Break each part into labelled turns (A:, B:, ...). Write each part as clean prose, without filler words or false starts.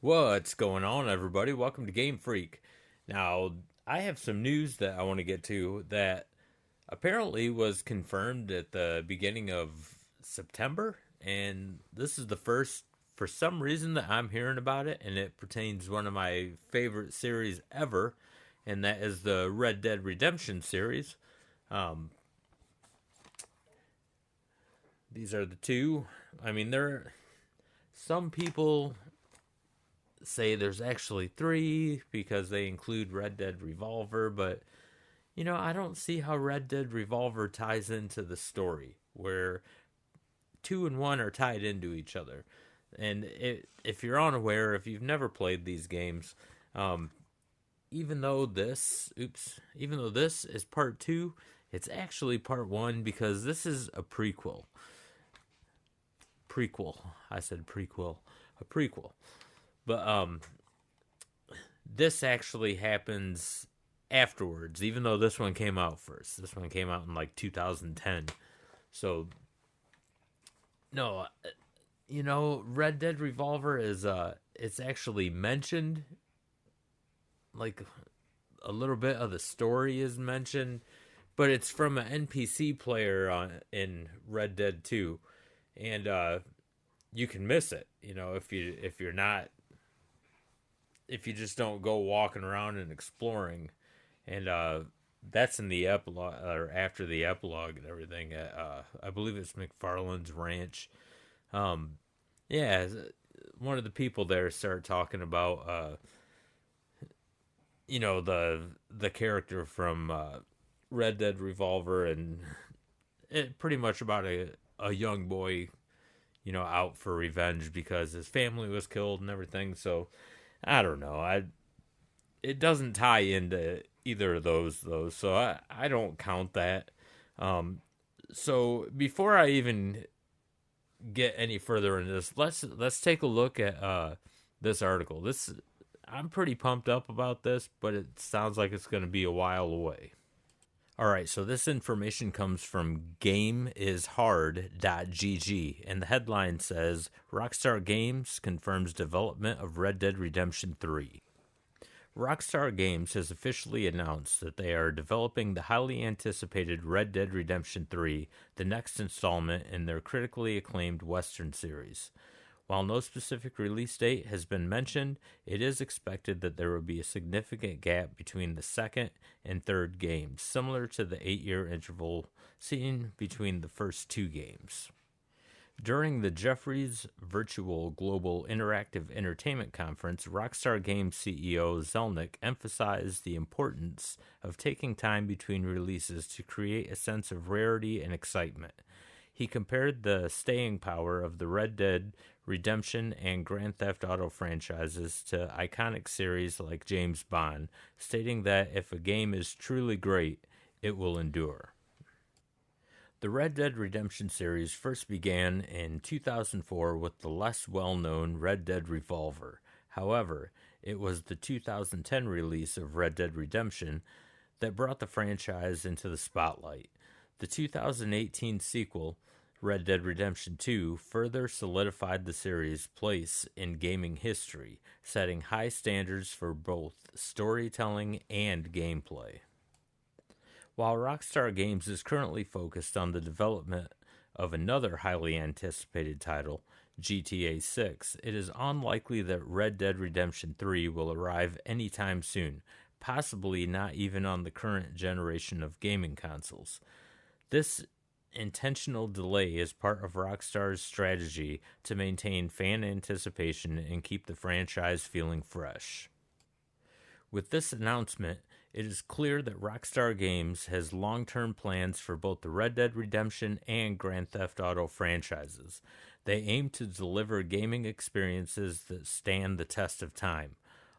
A: What's going on, everybody? Welcome to GameFreak. Now, I have some news that I want to get to that apparently was confirmed at the beginning of September, and this is the first, for some reason, that I'm hearing about it, and it pertains to one of my favorite series ever, and that is the Red Dead Redemption series. Um, these are the two. I mean, there. Some people say there's actually three because they include Red Dead Revolver, but I don't see how Red Dead Revolver ties into the story where two and one are tied into each other. And if you're unaware, if you've never played these games, um, even though this is part two, it's actually part one because this is a prequel. Prequel. I said prequel. A prequel. But this actually happens afterwards, even though this one came out first. This one came out in like 2010. So, no, Red Dead Revolver is, it's actually mentioned, like a little bit of the story is mentioned, but it's from an NPC player in Red Dead 2. And, you can miss it, if you're not if you just don't go walking around and exploring, and that's in the epilogue or after the epilogue and everything. I believe it's McFarlane's ranch. Um, yeah, one of the people there started talking about the character from Red Dead Revolver, and it pretty much about a young boy, out for revenge because his family was killed and everything. So I don't know. It doesn't tie into either of those though, so I don't count that. Um, so before I even get any further in this, let's take a look at this article. This I'm pretty pumped up about this, but it sounds like it's going to be a while away. All right, so this information comes from GameIsHard.gg, and the headline says Rockstar Games confirms development of Red Dead Redemption 3. Rockstar Games has officially announced that they are developing the highly anticipated Red Dead Redemption 3, the next installment in their critically acclaimed Western series. While no specific release date has been mentioned, it is expected that there will be a significant gap between the second and third games, similar to the 8-year interval seen between the first two games. During the Jefferies Virtual Global Interactive Entertainment Conference, Rockstar Games CEO Zelnick emphasized the importance of taking time between releases to create a sense of rarity and excitement. He compared the staying power of the Red Dead Redemption and Grand Theft Auto franchises to iconic series like James Bond, stating that if a game is truly great, it will endure. The Red Dead Redemption series first began in 2004 with the less well known Red Dead Revolver. However, it was the 2010 release of Red Dead Redemption that brought the franchise into the spotlight. The 2018 sequel, Red Dead Redemption 2, further solidified the series' place in gaming history, setting high standards for both storytelling and gameplay. While Rockstar Games is currently focused on the development of another highly anticipated title, GTA 6, it is unlikely that Red Dead Redemption 3 will arrive anytime soon, possibly not even on the current generation of gaming consoles. This intentional delay is part of Rockstar's strategy to maintain fan anticipation and keep the franchise feeling fresh. With this announcement, it is clear that Rockstar Games has long term plans for both the Red Dead Redemption and Grand Theft Auto franchises. They aim to deliver gaming experiences that stand the test of time.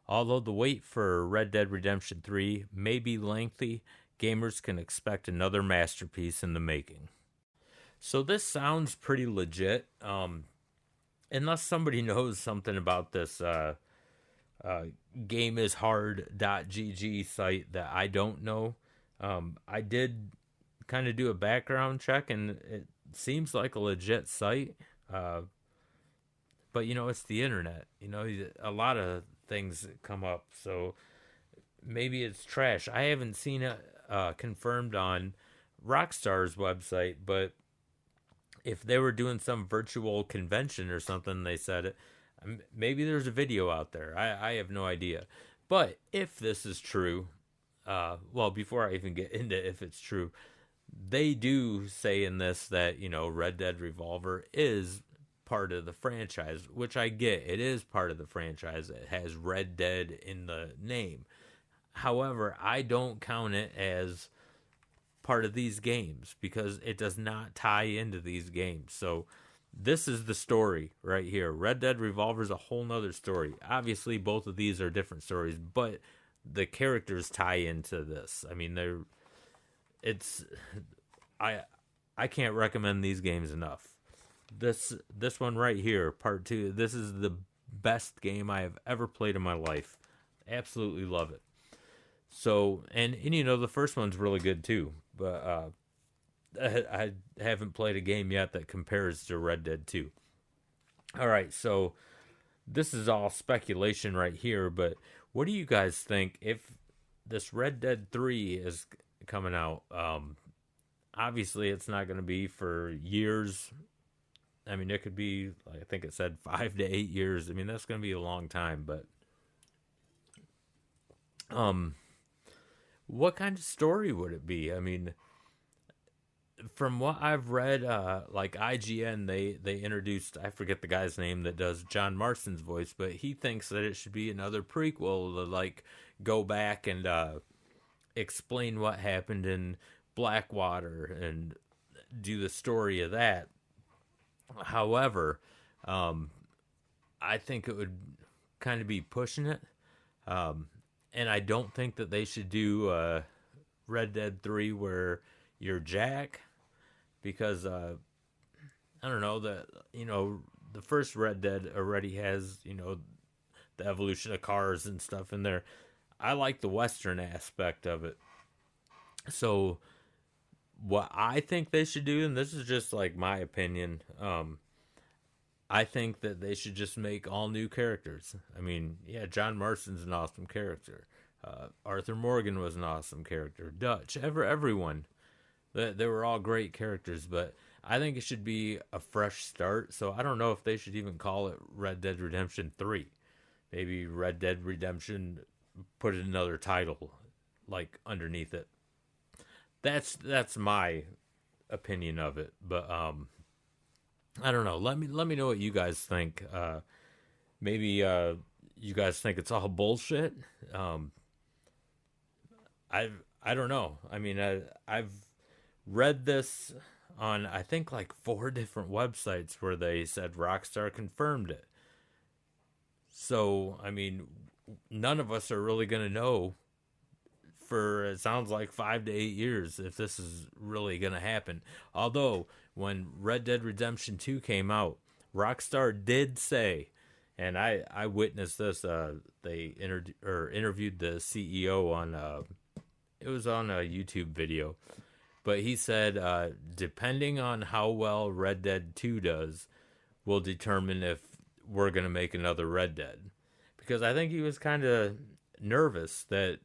A: Although the wait for Red Dead Redemption 3 may be lengthy, gamers can expect another masterpiece in the making. So this sounds pretty legit. Unless somebody knows something about this GameIsHard.gg site that I don't know. I did kind of do a background check, and it seems like a legit site. But it's the internet. A lot of things come up, so maybe it's trash. I haven't seen it confirmed on Rockstar's website, but if they were doing some virtual convention or something, they said it. Maybe there's a video out there. I have no idea. But if this is true, well, before I even get into if it's true, they do say in this that, Red Dead Revolver is part of the franchise, which I get. It is part of the franchise. It has Red Dead in the name. However, I don't count it as part of these games because it does not tie into these games. So this is the story right here. Red Dead Revolver is a whole nother story. Obviously, both of these are different stories, but the characters tie into this. I mean, I can't recommend these games enough. This one right here, part 2, this is the best game I have ever played in my life. Absolutely love it. So, and the first one's really good too, but I haven't played a game yet that compares to Red Dead 2. All right, so this is all speculation right here, but what do you guys think if this Red Dead 3 is coming out? Obviously, it's not going to be for years. I mean, it could be, I think it said 5 to 8 years. I mean, that's going to be a long time, but what kind of story would it be? I mean, from what I've read, like IGN, they introduced, I forget the guy's name that does John Marston's voice, but he thinks that it should be another prequel to like go back and explain what happened in Blackwater and do the story of that. However, I think it would kind of be pushing it. And I don't think that they should do Red Dead 3 where you're Jack, because I don't know, the first Red Dead already has, the evolution of cars and stuff in there. I like the Western aspect of it. So what I think they should do, and this is just like my opinion, I think that they should just make all new characters. I mean, yeah, John Marston's an awesome character. Arthur Morgan was an awesome character. Dutch, everyone. They were all great characters, but I think it should be a fresh start. So I don't know if they should even call it Red Dead Redemption 3. Maybe Red Dead Redemption, put another title like underneath it. That's my opinion of it, but I don't know. Let me know what you guys think. Maybe you guys think it's all bullshit. I don't know. I mean, I've read this on, I think, like 4 different websites where they said Rockstar confirmed it. So, I mean, none of us are really going to know for, it sounds like, 5 to 8 years if this is really going to happen. Although, when Red Dead Redemption 2 came out, Rockstar did say, and I witnessed this, they interviewed the CEO on, it was on a YouTube video, but he said, depending on how well Red Dead 2 does, will determine if we're going to make another Red Dead. Because I think he was kind of nervous that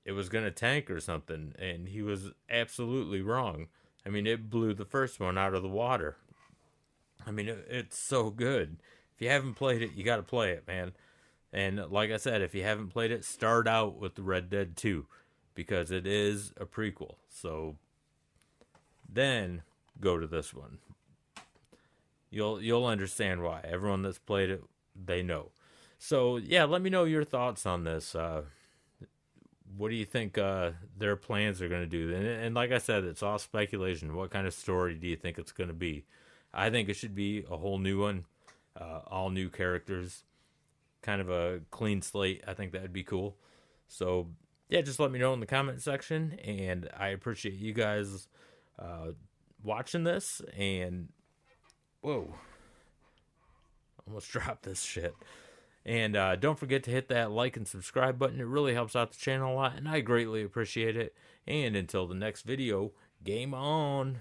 A: it was going to tank or something, and he was absolutely wrong. I mean, it blew the first one out of the water. I mean, it's so good. If you haven't played it, you got to play it, man. And like I said, if you haven't played it, start out with Red Dead 2, because it is a prequel. So then go to this one. You'll understand why. Everyone that's played it, they know. So yeah, let me know your thoughts on this. What do you think their plans are going to do? And like I said, it's all speculation. What kind of story do you think it's going to be? I think it should be a whole new one, all new characters, kind of a clean slate. I think that would be cool. So yeah, just let me know in the comment section, and I appreciate you guys watching this. And whoa, almost dropped this shit. And don't forget to hit that like and subscribe button. It really helps out the channel a lot, and I greatly appreciate it. And until the next video, game on.